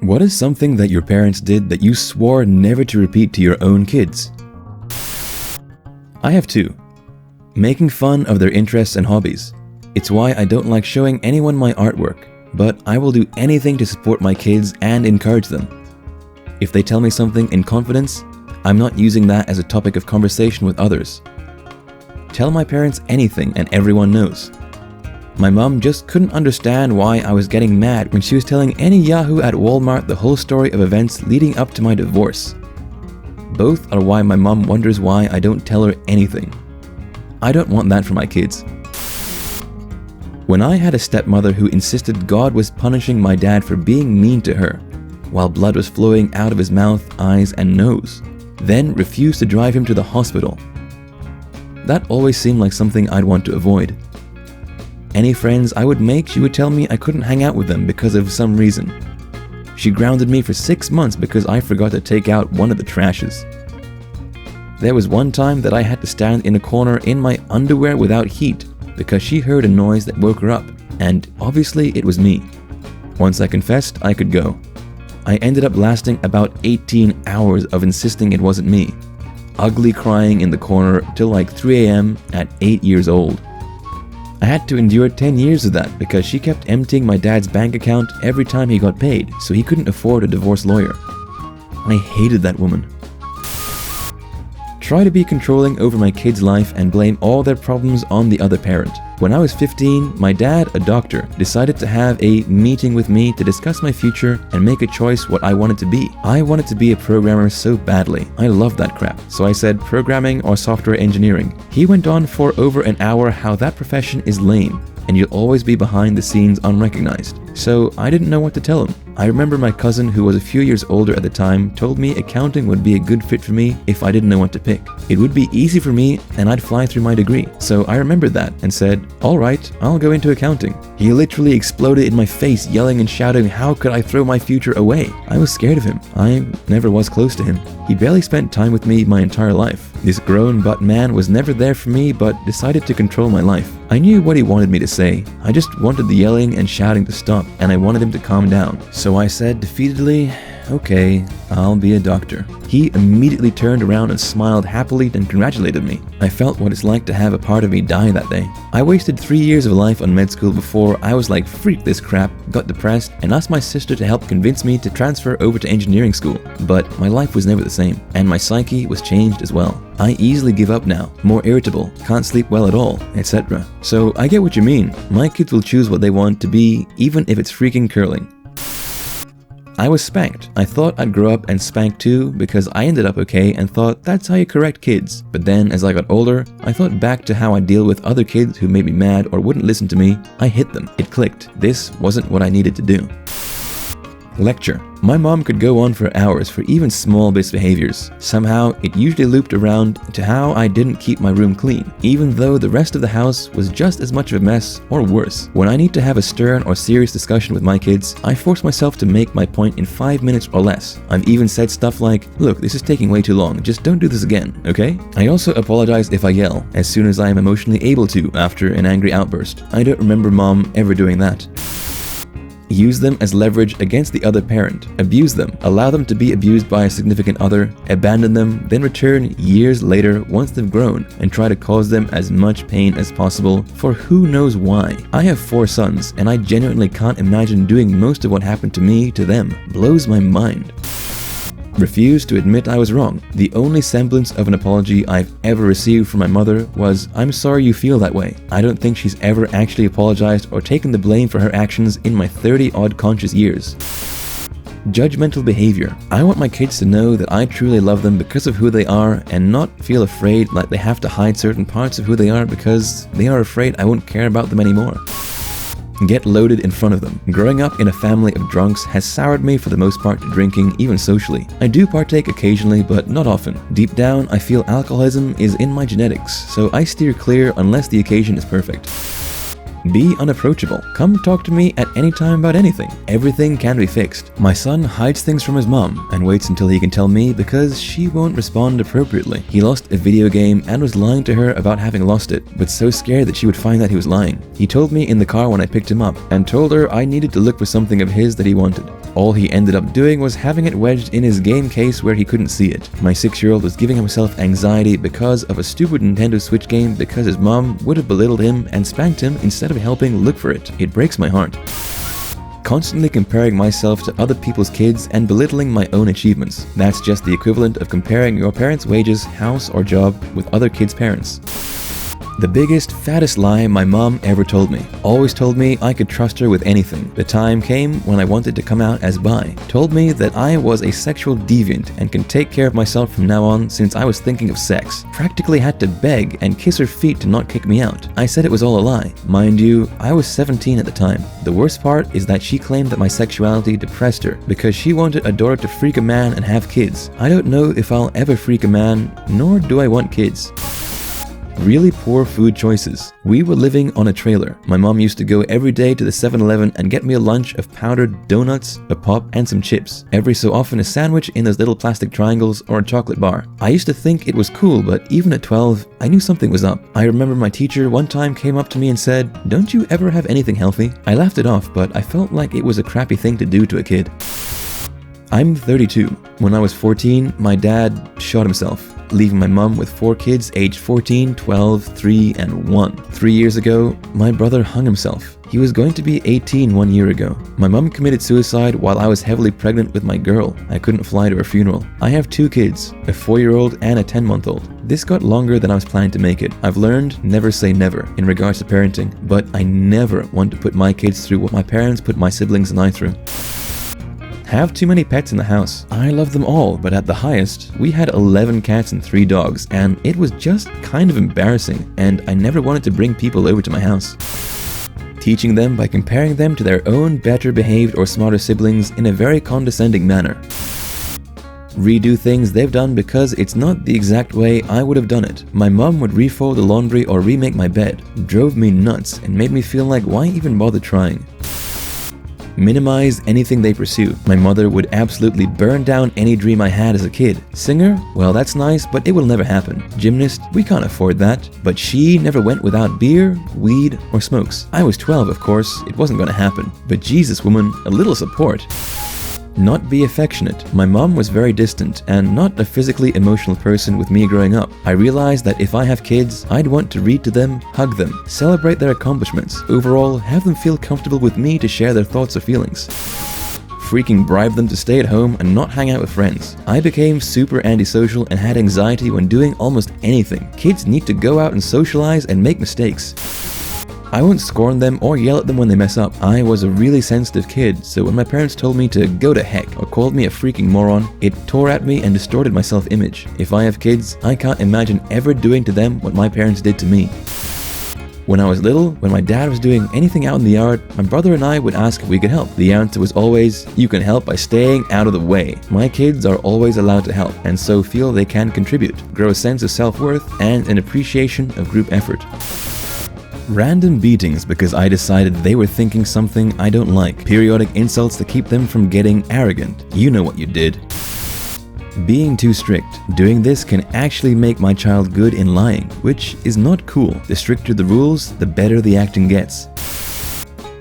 What is something that your parents did that you swore never to repeat to your own kids? I have two. Making fun of their interests and hobbies. It's why I don't like showing anyone my artwork, but I will do anything to support my kids and encourage them. If they tell me something in confidence, I'm not using that as a topic of conversation with others. Tell my parents anything and everyone knows. My mom just couldn't understand why I was getting mad when she was telling any yahoo at Walmart the whole story of events leading up to my divorce. Both are why my mom wonders why I don't tell her anything. I don't want that for my kids. When I had a stepmother who insisted God was punishing my dad for being mean to her, while blood was flowing out of his mouth, eyes, and nose, then refused to drive him to the hospital. That always seemed like something I'd want to avoid. Any friends I would make, she would tell me I couldn't hang out with them because of some reason. She grounded me for 6 months because I forgot to take out one of the trashes. There was one time that I had to stand in a corner in my underwear without heat because she heard a noise that woke her up, and obviously it was me. Once I confessed, I could go. I ended up lasting about 18 hours of insisting it wasn't me, ugly crying in the corner till like 3 a.m. at 8 years old. I had to endure 10 years of that because she kept emptying my dad's bank account every time he got paid, so he couldn't afford a divorce lawyer. I hated that woman. Try to be controlling over my kid's life and blame all their problems on the other parent. When I was 15, my dad, a doctor, decided to have a meeting with me to discuss my future and make a choice what I wanted to be. I wanted to be a programmer so badly. I loved that crap. So I said programming or software engineering. He went on for over an hour how that profession is lame and you'll always be behind the scenes unrecognized. So I didn't know what to tell him. I remember my cousin, who was a few years older at the time, told me accounting would be a good fit for me if I didn't know what to pick. It would be easy for me and I'd fly through my degree. So I remembered that and said, "Alright, I'll go into accounting." He literally exploded in my face, yelling and shouting how could I throw my future away. I was scared of him. I never was close to him. He barely spent time with me my entire life. This grown butt man was never there for me but decided to control my life. I knew what he wanted me to say. I just wanted the yelling and shouting to stop, and I wanted him to calm down. So I said defeatedly, "Okay, I'll be a doctor." He immediately turned around and smiled happily and congratulated me. I felt what it's like to have a part of me die that day. I wasted 3 years of life on med school before I was like, freak this crap, got depressed, and asked my sister to help convince me to transfer over to engineering school. But my life was never the same, and my psyche was changed as well. I easily give up now, more irritable, can't sleep well at all, etc. So I get what you mean. My kids will choose what they want to be, even if it's freaking curling. I was spanked. I thought I'd grow up and spank too because I ended up okay and thought that's how you correct kids. But then as I got older, I thought back to how I deal with other kids who made me mad or wouldn't listen to me. I hit them. It clicked. This wasn't what I needed to do. Lecture. My mom could go on for hours for even small misbehaviors. Somehow, it usually looped around to how I didn't keep my room clean, even though the rest of the house was just as much of a mess or worse. When I need to have a stern or serious discussion with my kids, I force myself to make my point in 5 minutes or less. I've even said stuff like, "Look, this is taking way too long, just don't do this again, okay?" I also apologize if I yell, as soon as I am emotionally able to after an angry outburst. I don't remember mom ever doing that. Use them as leverage against the other parent. Abuse them. Allow them to be abused by a significant other. Abandon them, then return years later once they've grown and try to cause them as much pain as possible for who knows why. I have 4 sons and I genuinely can't imagine doing most of what happened to me to them. Blows my mind. Refused to admit I was wrong. The only semblance of an apology I've ever received from my mother was, "I'm sorry you feel that way." I don't think she's ever actually apologized or taken the blame for her actions in my 30-odd conscious years. Judgmental behavior. I want my kids to know that I truly love them because of who they are and not feel afraid like they have to hide certain parts of who they are because they are afraid I won't care about them anymore. Get loaded in front of them. Growing up in a family of drunks has soured me for the most part to drinking, even socially. I do partake occasionally, but not often. Deep down, I feel alcoholism is in my genetics, so I steer clear unless the occasion is perfect. Be unapproachable. Come talk to me at any time about anything. Everything can be fixed. My son hides things from his mom and waits until he can tell me because she won't respond appropriately. He lost a video game and was lying to her about having lost it, but so scared that she would find that he was lying. He told me in the car when I picked him up and told her I needed to look for something of his that he wanted. All he ended up doing was having it wedged in his game case where he couldn't see it. My 6-year-old was giving himself anxiety because of a stupid Nintendo Switch game because his mom would have belittled him and spanked him instead of helping look for it. It breaks my heart. Constantly comparing myself to other people's kids and belittling my own achievements. That's just the equivalent of comparing your parents' wages, house, or job with other kids' parents. The biggest, fattest lie my mom ever told me. Always told me I could trust her with anything. The time came when I wanted to come out as bi. Told me that I was a sexual deviant and can take care of myself from now on since I was thinking of sex. Practically had to beg and kiss her feet to not kick me out. I said it was all a lie. Mind you, I was 17 at the time. The worst part is that she claimed that my sexuality depressed her because she wanted a daughter to freak a man and have kids. I don't know if I'll ever freak a man, nor do I want kids. Really poor food choices. We were living on a trailer. My mom used to go every day to the 7-Eleven and get me a lunch of powdered donuts, a pop, and some chips. Every so often a sandwich in those little plastic triangles or a chocolate bar. I used to think it was cool, but even at 12, I knew something was up. I remember my teacher one time came up to me and said, "Don't you ever have anything healthy?" I laughed it off, but I felt like it was a crappy thing to do to a kid. I'm 32. When I was 14, my dad shot himself, leaving my mom with 4 kids aged 14, 12, 3, and 1. 3 years ago, my brother hung himself. He was going to be 18 1 year ago. My mom committed suicide while I was heavily pregnant with my girl. I couldn't fly to her funeral. I have 2 kids, a 4-year-old and a 10-month-old. This got longer than I was planning to make it. I've learned never say never in regards to parenting, but I never want to put my kids through what my parents put my siblings and I through. Have too many pets in the house. I love them all, but at the highest, we had 11 cats and 3 dogs, and it was just kind of embarrassing, and I never wanted to bring people over to my house. Teaching them by comparing them to their own better behaved or smarter siblings in a very condescending manner. Redo things they've done because it's not the exact way I would have done it. My mom would refold the laundry or remake my bed. Drove me nuts and made me feel like why even bother trying. Minimize anything they pursue. My mother would absolutely burn down any dream I had as a kid. Singer? Well, that's nice, but it will never happen. Gymnast? We can't afford that. But she never went without beer, weed, or smokes. I was 12, of course. It wasn't going to happen. But Jesus, woman, a little support. Not be affectionate. My mom was very distant and not a physically emotional person with me growing up. I realized that if I have kids, I'd want to read to them, hug them, celebrate their accomplishments. Overall, have them feel comfortable with me to share their thoughts or feelings. Freaking bribe them to stay at home and not hang out with friends. I became super antisocial and had anxiety when doing almost anything. Kids need to go out and socialize and make mistakes. I won't scorn them or yell at them when they mess up. I was a really sensitive kid, so when my parents told me to go to heck or called me a freaking moron, it tore at me and distorted my self-image. If I have kids, I can't imagine ever doing to them what my parents did to me. When I was little, when my dad was doing anything out in the yard, my brother and I would ask if we could help. The answer was always, you can help by staying out of the way. My kids are always allowed to help, and so feel they can contribute, grow a sense of self-worth, and an appreciation of group effort. Random beatings because I decided they were thinking something I don't like. Periodic insults to keep them from getting arrogant. You know what you did. Being too strict. Doing this can actually make my child good in lying, which is not cool. The stricter the rules, the better the acting gets.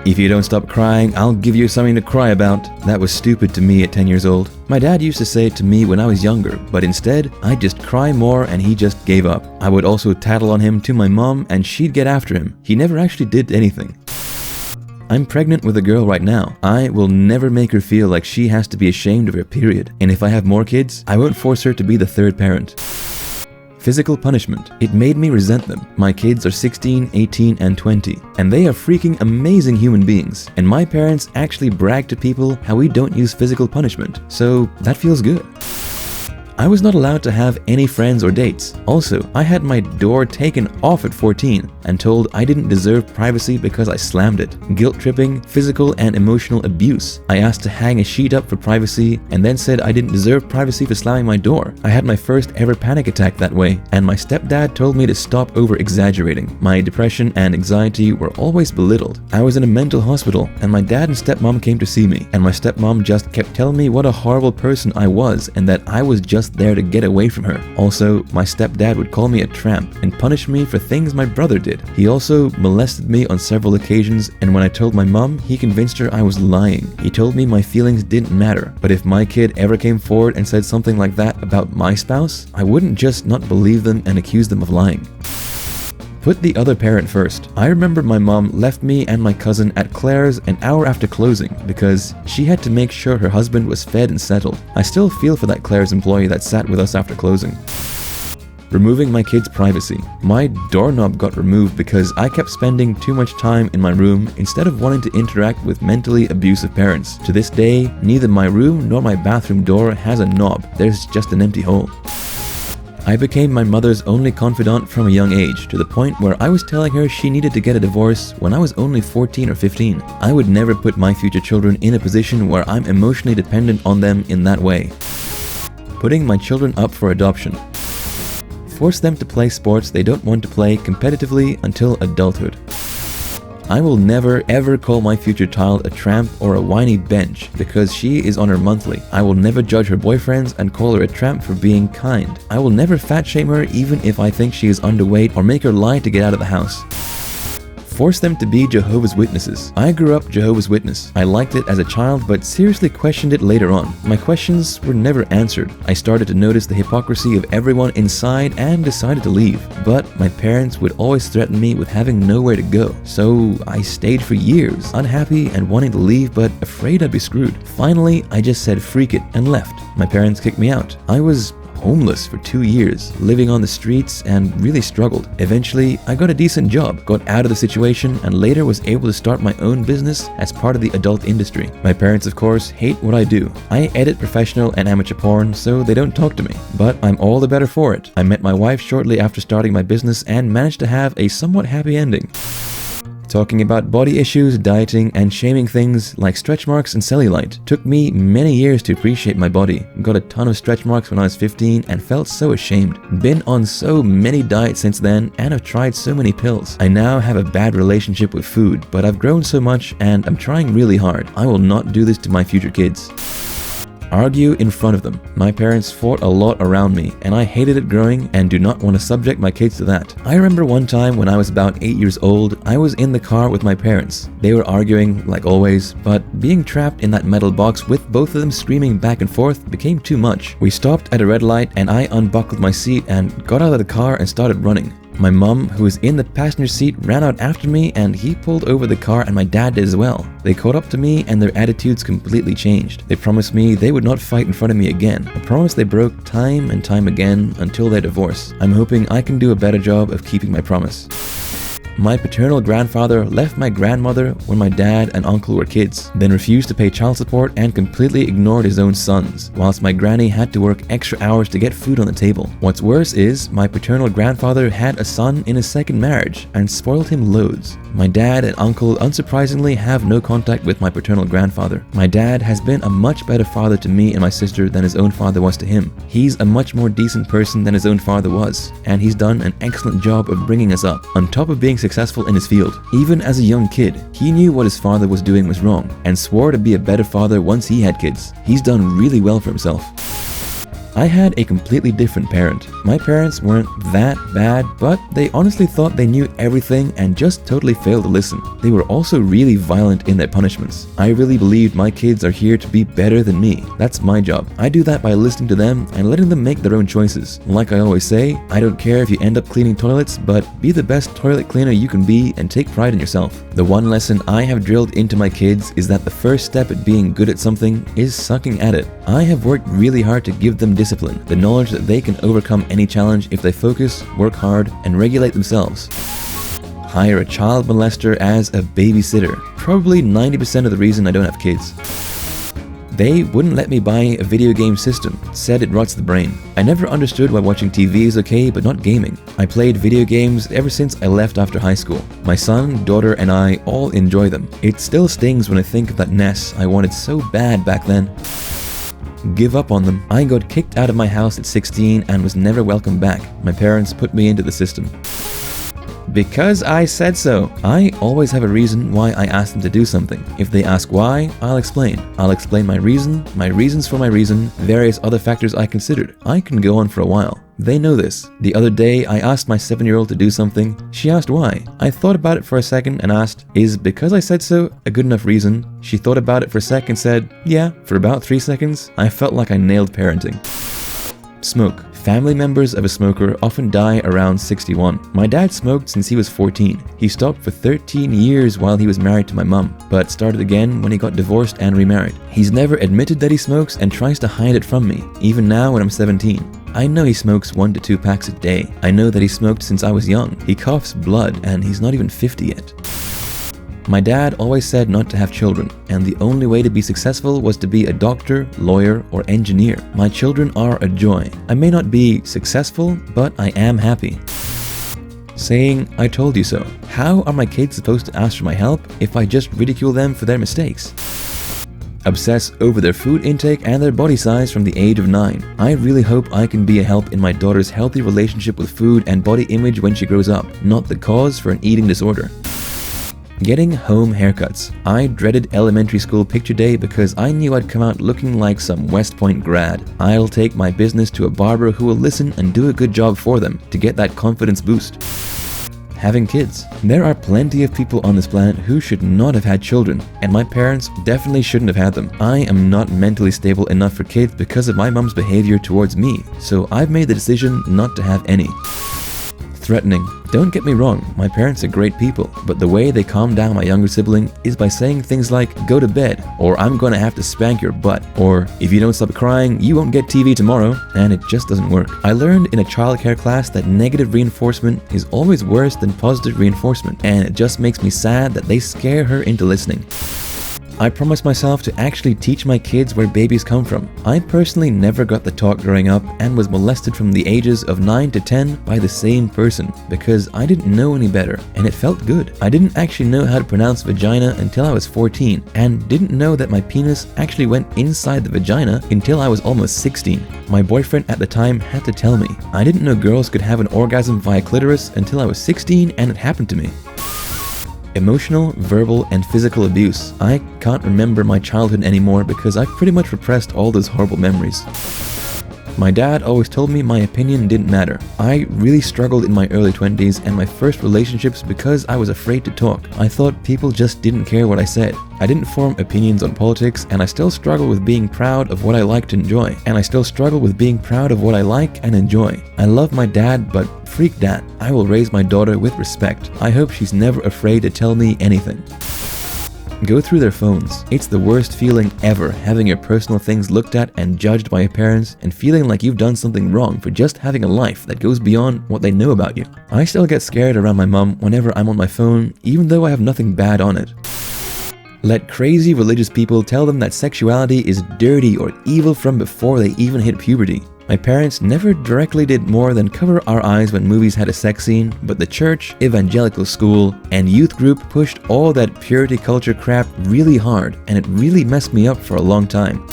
If you don't stop crying, I'll give you something to cry about. That was stupid to me at 10 years old. My dad used to say it to me when I was younger, but instead, I'd just cry more and he just gave up. I would also tattle on him to my mom and she'd get after him. He never actually did anything. I'm pregnant with a girl right now. I will never make her feel like she has to be ashamed of her period. And if I have more kids, I won't force her to be the third parent. Physical punishment. It made me resent them. My kids are 16, 18, and 20, and they are freaking amazing human beings. And my parents actually brag to people how we don't use physical punishment, so that feels good. I was not allowed to have any friends or dates. Also, I had my door taken off at 14 and told I didn't deserve privacy because I slammed it. Guilt tripping, physical and emotional abuse. I asked to hang a sheet up for privacy and then said I didn't deserve privacy for slamming my door. I had my first ever panic attack that way, and my stepdad told me to stop over-exaggerating. My depression and anxiety were always belittled. I was in a mental hospital, and my dad and stepmom came to see me, and my stepmom just kept telling me what a horrible person I was and that I was just there to get away from her. Also, my stepdad would call me a tramp and punish me for things my brother did. He also molested me on several occasions, and when I told my mom, he convinced her I was lying. He told me my feelings didn't matter, but if my kid ever came forward and said something like that about my spouse, I wouldn't just not believe them and accuse them of lying. Put the other parent first. I remember my mom left me and my cousin at Claire's an hour after closing because she had to make sure her husband was fed and settled. I still feel for that Claire's employee that sat with us after closing. Removing my kids' privacy. My doorknob got removed because I kept spending too much time in my room instead of wanting to interact with mentally abusive parents. To this day, neither my room nor my bathroom door has a knob. There's just an empty hole. I became my mother's only confidant from a young age, to the point where I was telling her she needed to get a divorce when I was only 14 or 15. I would never put my future children in a position where I'm emotionally dependent on them in that way. Putting my children up for adoption. Force them to play sports they don't want to play competitively until adulthood. I will never ever call my future child a tramp or a whiny bench because she is on her monthly. I will never judge her boyfriends and call her a tramp for being kind. I will never fat shame her even if I think she is underweight or make her lie to get out of the house. Force them to be Jehovah's Witnesses. I grew up Jehovah's Witness. I liked it as a child but seriously questioned it later on. My questions were never answered. I started to notice the hypocrisy of everyone inside and decided to leave. But my parents would always threaten me with having nowhere to go. So I stayed for years, unhappy and wanting to leave but afraid I'd be screwed. Finally, I just said freak it and left. My parents kicked me out. I was homeless for 2 years, living on the streets and really struggled. Eventually, I got a decent job, got out of the situation, and later was able to start my own business as part of the adult industry. My parents, of course, hate what I do. I edit professional and amateur porn, so they don't talk to me. But I'm all the better for it. I met my wife shortly after starting my business and managed to have a somewhat happy ending. Talking about body issues, dieting, and shaming things like stretch marks and cellulite took me many years to appreciate my body. Got a ton of stretch marks when I was 15 and felt so ashamed. Been on so many diets since then and have tried so many pills. I now have a bad relationship with food, but I've grown so much and I'm trying really hard. I will not do this to my future kids. Argue in front of them. My parents fought a lot around me, and I hated it growing and do not want to subject my kids to that. I remember one time when I was about 8 years old, I was in the car with my parents. They were arguing, like always, but being trapped in that metal box with both of them screaming back and forth became too much. We stopped at a red light and I unbuckled my seat and got out of the car and started running. My mum, who was in the passenger seat, ran out after me and he pulled over the car and my dad did as well. They caught up to me and their attitudes completely changed. They promised me they would not fight in front of me again, a promise they broke time and time again until their divorce. I'm hoping I can do a better job of keeping my promise. My paternal grandfather left my grandmother when my dad and uncle were kids, then refused to pay child support and completely ignored his own sons, whilst my granny had to work extra hours to get food on the table. What's worse is, my paternal grandfather had a son in his second marriage and spoiled him loads. My dad and uncle unsurprisingly have no contact with my paternal grandfather. My dad has been a much better father to me and my sister than his own father was to him. He's a much more decent person than his own father was, and he's done an excellent job of bringing us up, on top of being successful in his field. Even as a young kid, he knew what his father was doing was wrong, and swore to be a better father once he had kids. He's done really well for himself. I had a completely different parent. My parents weren't that bad, but they honestly thought they knew everything and just totally failed to listen. They were also really violent in their punishments. I really believed my kids are here to be better than me. That's my job. I do that by listening to them and letting them make their own choices. Like I always say, I don't care if you end up cleaning toilets, but be the best toilet cleaner you can be and take pride in yourself. The one lesson I have drilled into my kids is that the first step at being good at something is sucking at it. I have worked really hard to give them discipline, the knowledge that they can overcome any challenge if they focus, work hard, and regulate themselves. Hire a child molester as a babysitter. Probably 90% of the reason I don't have kids. They wouldn't let me buy a video game system, said it rots the brain. I never understood why watching TV is okay but not gaming. I played video games ever since I left after high school. My son, daughter, and I all enjoy them. It still stings when I think of that NES I wanted so bad back then. Give up on them. I got kicked out of my house at 16 and was never welcomed back. My parents put me into the system. Because I said so. I always have a reason why I ask them to do something. If they ask why, I'll explain. I'll explain my reasons for my reason, various other factors I considered. I can go on for a while. They know this. The other day, I asked my 7-year-old to do something. She asked why. I thought about it for a second and asked, is because I said so a good enough reason? She thought about it for a sec and said, yeah, for about 3 seconds. I felt like I nailed parenting. Smoke. Family members of a smoker often die around 61. My dad smoked since he was 14. He stopped for 13 years while he was married to my mum, but started again when he got divorced and remarried. He's never admitted that he smokes and tries to hide it from me, even now when I'm 17. I know he smokes 1 to 2 packs a day. I know that he smoked since I was young. He coughs blood and he's not even 50 yet. My dad always said not to have children, and the only way to be successful was to be a doctor, lawyer, or engineer. My children are a joy. I may not be successful, but I am happy. Saying, I told you so. How are my kids supposed to ask for my help if I just ridicule them for their mistakes? Obsess over their food intake and their body size from the age of 9. I really hope I can be a help in my daughter's healthy relationship with food and body image when she grows up, not the cause for an eating disorder. Getting home haircuts. I dreaded elementary school picture day because I knew I'd come out looking like some West Point grad. I'll take my business to a barber who will listen and do a good job for them to get that confidence boost. Having kids. There are plenty of people on this planet who should not have had children, and my parents definitely shouldn't have had them. I am not mentally stable enough for kids because of my mom's behavior towards me, so I've made the decision not to have any. Threatening. Don't get me wrong, my parents are great people, but the way they calm down my younger sibling is by saying things like, go to bed, or I'm gonna have to spank your butt, or if you don't stop crying, you won't get TV tomorrow, and it just doesn't work. I learned in a childcare class that negative reinforcement is always worse than positive reinforcement, and it just makes me sad that they scare her into listening. I promised myself to actually teach my kids where babies come from. I personally never got the talk growing up and was molested from the ages of 9 to 10 by the same person because I didn't know any better and it felt good. I didn't actually know how to pronounce vagina until I was 14 and didn't know that my penis actually went inside the vagina until I was almost 16. My boyfriend at the time had to tell me. I didn't know girls could have an orgasm via clitoris until I was 16 and it happened to me. Emotional, verbal, and physical abuse. I can't remember my childhood anymore because I've pretty much repressed all those horrible memories. My dad always told me my opinion didn't matter. I really struggled in my early 20s and my first relationships because I was afraid to talk. I thought people just didn't care what I said. I didn't form opinions on politics and I still struggle with being proud of what I like to enjoy. And I still struggle with being proud of what I like and enjoy. I love my dad, but freak that. I will raise my daughter with respect. I hope she's never afraid to tell me anything. Go through their phones. It's the worst feeling ever, having your personal things looked at and judged by your parents and feeling like you've done something wrong for just having a life that goes beyond what they know about you. I still get scared around my mom whenever I'm on my phone, even though I have nothing bad on it. Let crazy religious people tell them that sexuality is dirty or evil from before they even hit puberty. My parents never directly did more than cover our eyes when movies had a sex scene, but the church, evangelical school, and youth group pushed all that purity culture crap really hard, and it really messed me up for a long time.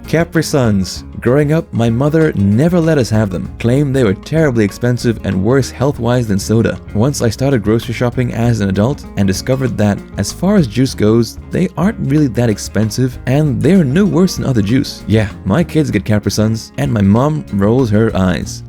Capri Suns. Growing up, my mother never let us have them, claimed they were terribly expensive and worse health-wise than soda. Once I started grocery shopping as an adult and discovered that, as far as juice goes, they aren't really that expensive and they're no worse than other juice. Yeah, my kids get Capri Suns and my mom rolls her eyes.